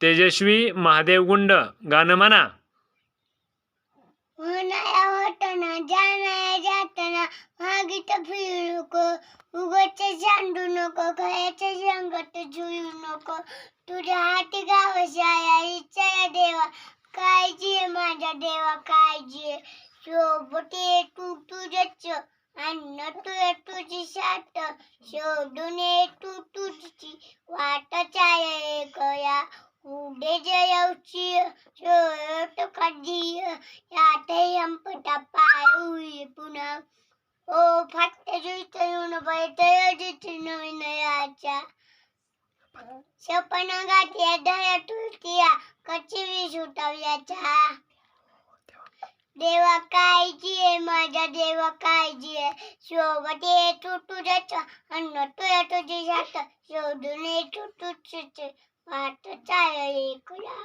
तेजस्वी महादेव गुंड गाणं म्हणा. होणाया होताना जाणाया जाताना मागीत फिरू नको, उगाच सांडू नको, खयाच्या संगत जुळू नको. तुझ्या हाती गावशाया इच्छा देवा, काळजी आहे माझ्या देवा काळजी आहे. सोबती तू तुझ्याच अन्न तुझी साथ, शोधून ये तू तुझी वाटच आहे कया. उडे जयवची शोध कधी यात संपता पाय पुन्हा. ओ फाट्या जुईत येऊन बैठ नवीन याच्या, सपना गाठ्या दया तुलतिया कची विसुटाव्याच्या. देवा काळजी आहे माझ्या देवा काळजी आहे. सोबत ये तू तुझ्याच अन्न तुझी साथ, शोधून ये तू तुझीच वाटच आहे कया.